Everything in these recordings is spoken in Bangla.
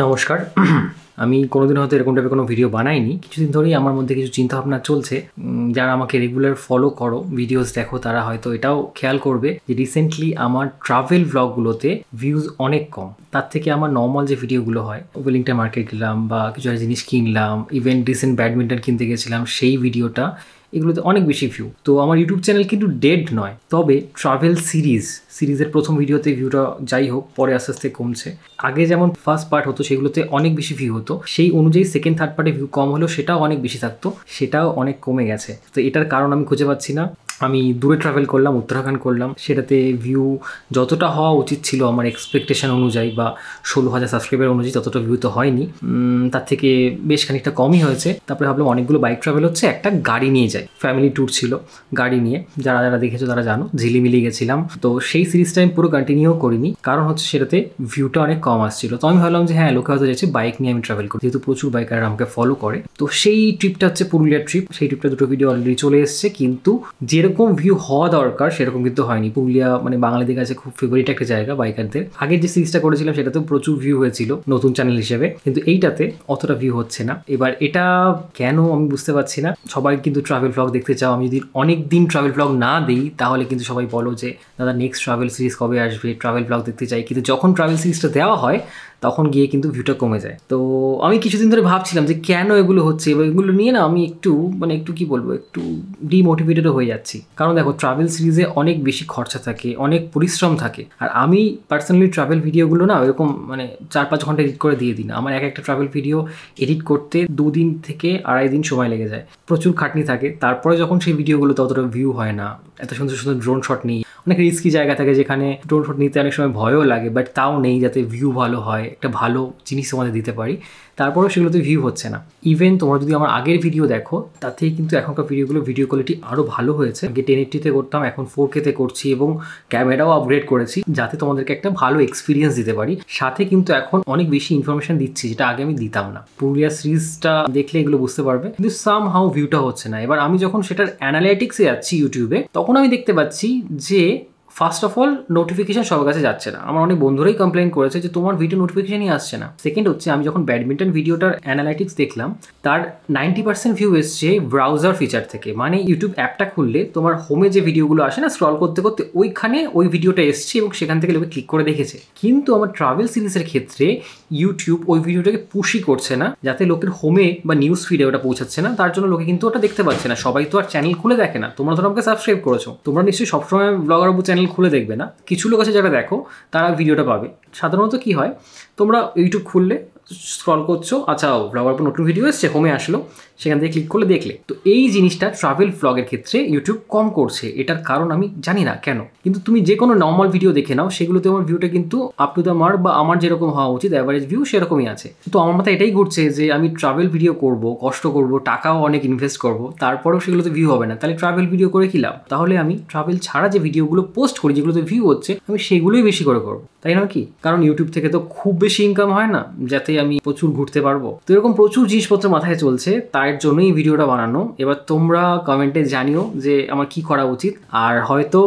নমস্কার। আমি কোনোদিন হয়তো এরকম টাইপের কোনো ভিডিও বানাইনি। কিছুদিন ধরেই আমার মধ্যে কিছু চিন্তাভাবনা চলছে। যারা আমাকে রেগুলার ফলো করো, ভিডিওস দেখো, তারা হয়তো এটাও খেয়াল করবে যে রিসেন্টলি আমার ট্রাভেল ব্লগগুলোতে ভিউজ অনেক কম। তার থেকে আমার নর্মাল যে ভিডিওগুলো হয়, ওয়েলিংটন মার্কেট গেলাম বা কিছু একটা জিনিস কিনলাম, ইভেন রিসেন্ট ব্যাডমিন্টন কিনতে গেছিলাম, সেই ভিডিওটা, এগুলোতে অনেক বেশি ভিউ। তো আমার ইউটিউব চ্যানেল কিন্তু ডেড নয়, তবে ট্রাভেল সিরিজের প্রথম ভিডিওতে ভিউটা যাই হোক পরে আস্তে আস্তে কমছে। আগে যেমন ফার্স্ট পার্ট হতো সেগুলোতে অনেক বেশি ভিউ হতো, সেই অনুযায়ী সেকেন্ড থার্ড পার্টে ভিউ কম হলেও সেটাও অনেক বেশি থাকতো, সেটাও অনেক কমে গেছে। তো এটার কারণ আমি খুঁজে পাচ্ছি না। আমি দূরে ট্রাভেল করলাম, উত্তরাখণ্ড করলাম, সেটাতে ভিউ যতটা হওয়া উচিত ছিল আমার এক্সপেকটেশন অনুযায়ী বা 16,000 সাবস্ক্রাইবার অনুযায়ী ততটা ভিউ তো হয়নি, তার থেকে বেশ খানিকটা কমই হয়েছে। তারপরে ভাবলাম অনেকগুলো বাইক ট্রাভেল হচ্ছে, একটা গাড়ি নিয়ে যাই। ফ্যামিলি ট্যুর ছিল, গাড়ি নিয়ে, যারা যারা দেখেছো তারা জানো, ঝিলিমিলি গেছিলাম। তো সেই সিরিজটা আমি পুরো কন্টিনিউ করিনি, কারণ হচ্ছে সেটাতে ভিউটা অনেক কম আসছিল। তো আমি ভাবলাম যে হ্যাঁ, লোকে হয়তো যাচ্ছে বাইক নিয়ে আমি ট্রাভেল করি, যেহেতু প্রচুর বাইকার আমাকে ফলো করে। তো সেই ট্রিপটা হচ্ছে পুরুলিয়ার ট্রিপ। সেই ট্রিপটা দুটো ভিডিও অলরেডি চলে এসছে, কিন্তু যেরকম ভিউ হওয়া দরকার সেরকম কিন্তু হয়নি। পুরুলিয়া মানে বাঙালিদের কাছে খুব ফেভারিট একটা জায়গা বাইকারদের। আগের যে সিরিজটা করেছিলাম সেটাতেও প্রচুর ভিউ হয়েছিল নতুন চ্যানেল হিসেবে, কিন্তু এইটাতে অতটা ভিউ হচ্ছে না। এবার এটা কেন আমি বুঝতে পারছি না। সবাই কিন্তু ট্রাভেল ব্লগ দেখতে চাও, আমি যদি অনেক দিন ট্রাভেল ব্লগ না দিই তাহলে কিন্তু সবাই বলো যে দাদা নেক্সট ট্রাভেল সিরিজ কবে আসবে, ট্রাভেল ব্লগ দেখতে চাই। কিন্তু যখন ট্রাভেল সিরিজটা দেওয়া হয় তখন গিয়ে কিন্তু ভিউটা কমে যায়। তো আমি কিছুদিন ধরে ভাবছিলাম যে কেন এগুলো হচ্ছে, এবং এগুলো নিয়ে না আমি একটু কি বলবো, একটু ডিমোটিভেটেডও হয়ে যাচ্ছি। কারণ দেখো, ট্রাভেল সিরিজে অনেক বেশি খরচা থাকে, অনেক পরিশ্রম থাকে। আর আমি পার্সোনালি ট্রাভেল ভিডিওগুলো না এরকম মানে 4-5 ঘন্টা এডিট করে দিয়ে দিই না। আমার একটা ট্রাভেল ভিডিও এডিট করতে 2 দিন থেকে 2.5 দিন সময় লেগে যায়, প্রচুর খাটনি থাকে। তারপরে যখন সেই ভিডিওগুলো ততটা ভিউ হয় না, এত সুন্দর সুন্দর ড্রোন শট নিই, অনেক রিস্কি জায়গা থাকে যেখানে ড্রোন শট নিতে অনেক সময় ভয়ও লাগে, বাট তাও নেই, যাতে ভিউ ভালো হয়, একটা ভালো জিনিস তোমাদের দিতে পারি। তারপরেও সেগুলোতে ভিউ হচ্ছে না। ইভেন তোমরা যদি আমার আগের ভিডিও দেখো, তার থেকে কিন্তু এখনকার ভিডিও কোয়ালিটি আরও ভালো হয়েছে। আগে 1080-তে করতাম, এখন 4K-তে করছি, এবং ক্যামেরাও আপগ্রেড করেছি যাতে তোমাদেরকে একটা ভালো এক্সপিরিয়েন্স দিতে পারি। সাথে কিন্তু এখন অনেক বেশি ইনফরমেশন দিচ্ছি, যেটা আগে আমি দিতাম না। পুরুলিয়া সিরিজটা দেখলে এগুলো বুঝতে পারবে, কিন্তু সাম হাউ ভিউটা হচ্ছে না। এবার আমি যখন সেটার অ্যানালাইটিক্সে যাচ্ছি ইউটিউবে, তখন আমি দেখতে পাচ্ছি যে ফার্স্ট অফ অল নোটিফিকেশন সবার কাছে যাচ্ছে না। আমার অনেক বন্ধুরাই কমপ্লেন করেছে যে তোমার ভিডিও নোটিফিকেশনই আসছে না। সেকেন্ড হচ্ছে, আমি যখন ব্যাডমিন্টন ভিডিওটার অ্যানালাইটিক্স দেখলাম, তার 90% ভিউ এসছে ব্রাউজার ফিচার থেকে। মানে ইউটিউব অ্যাপটা খুললে তোমার হোমে যে ভিডিওগুলো আসে না, স্ক্রল করতে করতে ওইখানে ওই ভিডিওটা এসছে এবং সেখান থেকে লোকে ক্লিক করে দেখেছে। কিন্তু আমার ট্রাভেল সিরিজের ক্ষেত্রে ইউটিউব ওই ভিডিওটাকে পুশই করছে না, যাতে লোকের হোমে বা নিউজ ফিডে ওটা পৌঁছাচ্ছে না। তার জন্য লোকে কিন্তু ওটা দেখতে পাচ্ছে না। সবাই তো আর চ্যানেল খুলে দেখে না। তোমরা ধরো আমাকে সাবস্ক্রাইব করেছো, তোমরা নিশ্চয়ই সবসময় ব্লগার বাবু চ্যানেল খুলে দেখবে না। কিছু লোক আছে যারা দেখো, তারা ভিডিওটা পাবে। সাধারণত কি হয়, তোমরা ইউটিউব খুললে স্ক্রল করছো, আচ্ছা ব্লগার পর নতুন ভিডিও এসছে, হোমে আসলো, সেখান থেকে ক্লিক করলে দেখলে। তো এই জিনিসটা ট্রাভেল ব্লগের ক্ষেত্রে ইউটিউব কম করছে। এটার কারণ আমি জানি না কেন, কিন্তু তুমি যে কোনো নর্মাল ভিডিও দেখে নাও, সেগুলোতে আমার ভিউটা কিন্তু আপ টু দ্য মার্ক বা আমার যেরকম হওয়া উচিত অ্যাভারেজ ভিউ সেরকমই আছে। তো আমার মাথায় এটাই ঘুরছে যে আমি ট্রাভেল ভিডিও করব, কষ্ট করব, টাকাও অনেক ইনভেস্ট করব, তারপরেও সেগুলোতে ভিউ হবে না। তাহলে ট্রাভেল ভিডিও করে কি লাভ? তাহলে আমি ট্রাভেল ছাড়া যে ভিডিওগুলো পোস্ট করি, যেগুলোতে ভিউ হচ্ছে, আমি সেগুলোই বেশি করে করবো, তাই না? কি কারণ ইউটিউব থেকে তো খুব বেশি ইনকাম হয় না যাতে আমি প্রচুর ঘুরতে পারবো। তো এরকম প্রচুর জিনিসপত্র মাথায় চলছে, তার জন্যই ভিডিওটা বানানো। এবার তোমরা কমেন্টে জানিও যে আমার কি করা উচিত। আর হয়তো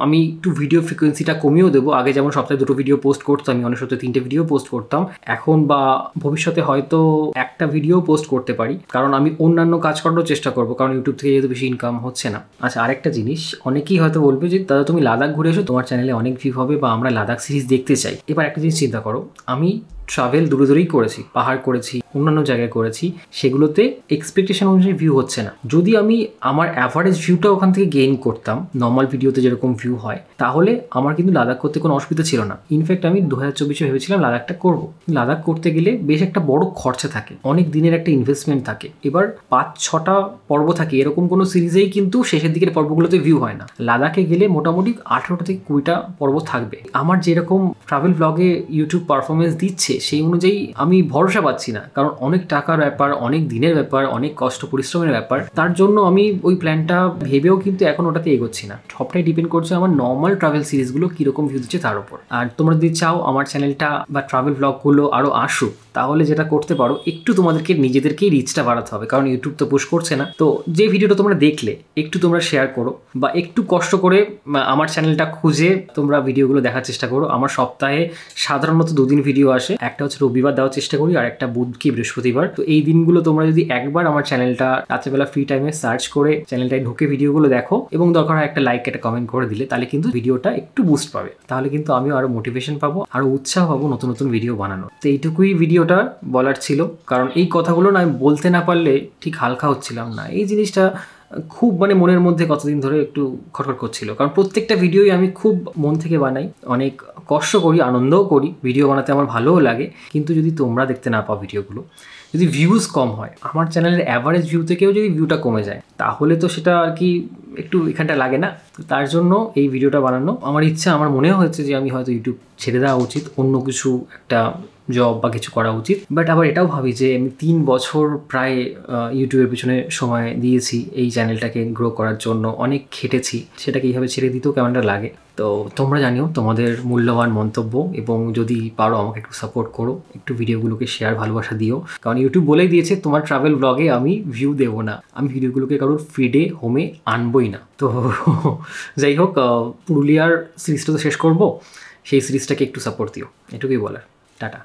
আমি একটু ভিডিও ফ্রিকোয়েন্সিটা কমিয়েও দেবো। আগে যেমন সপ্তাহে 2টো ভিডিও পোস্ট করতাম, আমি অনেক সপ্তাহে 3টে ভিডিও পোস্ট করতাম, এখন বা ভবিষ্যতে হয়তো একটা ভিডিও পোস্ট করতে পারি, কারণ আমি অন্যান্য কাজ করার চেষ্টা করবো, কারণ ইউটিউব থেকে যেহেতু বেশি ইনকাম হচ্ছে না। আচ্ছা, আরেকটা জিনিস, অনেকেই হয়তো বলবে যে দাদা তুমি লাদাখ ঘুরে এসো, তোমার চ্যানেলে অনেক ভিউ হবে, বা আমরা লাদাখ সিরিজ দেখতে চাই। এবার একটা জিনিস চিন্তা করো, আমি ট্রাভেল দূরেই করেছি, পাহাড় করেছি, অন্যান্য জায়গায় করেছি, সেগুলোতে এক্সপেকটেশন অনুযায়ী ভিউ হচ্ছে না। যদি আমি আমার অ্যাভারেজ ভিউটা ওখান থেকে গেইন করতাম, নর্মাল ভিডিওতে যেরকম ভিউ হয়, তাহলে আমার কিন্তু লাদাখ করতে কোনো অসুবিধা ছিল না। ইনফ্যাক্ট আমি 2024-এ ভেবেছিলাম লাদাখটা করব। লাদাখ করতে গেলে বেশ একটা বড় খরচা থাকে, অনেক দিনের একটা ইনভেস্টমেন্ট থাকে। এবার 5-6টা পর্ব থাকে, এরকম কোনো সিরিজেই কিন্তু শেষের দিকের পর্বগুলোতে ভিউ হয় না। লাদাখে গেলে মোটামুটি 18টা থেকে 20টা পর্ব থাকবে। আমার যেরকম ট্রাভেল ব্লগে ইউটিউব পারফরমেন্স দিচ্ছে, সেই অনুযায়ী আমি ভরসা পাচ্ছি না, কারণ অনেক টাকার ব্যাপার, অনেক দিনের ব্যাপার, অনেক কষ্ট পরিশ্রমের ব্যাপার। তার জন্য আমি ওই প্ল্যানটা ভেবেও কিন্তু এখন ওটাতে এগোচ্ছি না। সবটাই ডিপেন্ড করছে আমার নর্মাল ট্রাভেল সিরিজগুলো কীরকম ভিউ দিচ্ছে তার উপর। আর তোমরা যদি চাও আমার চ্যানেলটা বা ট্রাভেল ব্লগগুলো আরও আসুক, তাহলে যেটা করতে পারো, একটু তোমাদেরকে নিজেদেরকেই রিচটা বাড়াতে হবে, কারণ ইউটিউব তো পুশ করছে না। তো যে ভিডিওটা তোমরা দেখলে একটু তোমরা শেয়ার করো, বা একটু কষ্ট করে আমার চ্যানেলটা খুঁজে তোমরা ভিডিওগুলো দেখার চেষ্টা করো। আমার সপ্তাহে সাধারণত 2 দিন ভিডিও আসে, একটা হচ্ছে রবিবার দেওয়ার চেষ্টা করি, আর একটা বুধ কি বৃহস্পতিবার। তো এই দিনগুলো তোমরা যদি একবার আমার চ্যানেলটা রাত্রেবেলা ফ্রি টাইমে সার্চ করে চ্যানেলটায় ঢুকে ভিডিওগুলো দেখো, এবং দরকার হয় একটা লাইক একটা কমেন্ট করে দিলে, তাহলে কিন্তু ভিডিওটা একটু বুস্ট পাবে। তাহলে কিন্তু আমিও আরো মোটিভেশন পাবো, আরো উৎসাহ পাবো নতুন নতুন ভিডিও বানানোর। তো এইটুকুই ভিডিওটা বলার ছিল, কারণ এই কথাগুলো না আমি বলতে না পারলে ঠিক হালকা হচ্ছিলাম না। এই জিনিসটা খুব মানে মনের মধ্যে কতদিন ধরে একটু খটখট করছিল, কারণ প্রত্যেকটা ভিডিওই আমি খুব মন থেকে বানাই, অনেক কষ্ট করি, আনন্দও করি, ভিডিও বানাতে আমার ভালোও লাগে। কিন্তু যদি তোমরা দেখতে না পাও ভিডিওগুলো, যদি ভিউজ কম হয়, আমার চ্যানেলের অ্যাভারেজ ভিউ থেকেও যদি ভিউটা কমে যায়, তাহলে তো সেটা আর কি একটু এখানটা লাগে না। তো তার জন্য এই ভিডিওটা বানানো আমার ইচ্ছা। আমার মনেও হয়েছে যে আমি হয়তো ইউটিউব ছেড়ে দেওয়া উচিত, অন্য কিছু একটা জব বা কিছু করা উচিত। বাট আবার এটাও ভাবি যে আমি 3 বছর প্রায় ইউটিউবের পিছনে সময় দিয়েছি, এই চ্যানেলটাকে গ্রো করার জন্য অনেক খেটেছি, সেটাকে এইভাবে ছেড়ে দিতেও কেমনটা লাগে। তো তোমরা জানিও তোমাদের মূল্যবান মন্তব্য, এবং যদি পারো আমাকে একটু সাপোর্ট করো, একটু ভিডিওগুলোকে শেয়ার ভালোবাসা দিও, কারণ ইউটিউব বলেই দিয়েছে তোমার ট্রাভেল ব্লগে আমি ভিউ দেবো না, আমি ভিডিওগুলোকে কারোর ফিডে হোমে আনবই না। তো যাই হোক, পুরুলিয়ার সিরিজটা তো শেষ করবো, সেই সিরিজটাকে একটু সাপোর্ট দিও, এটুকুই বলার। টাটা।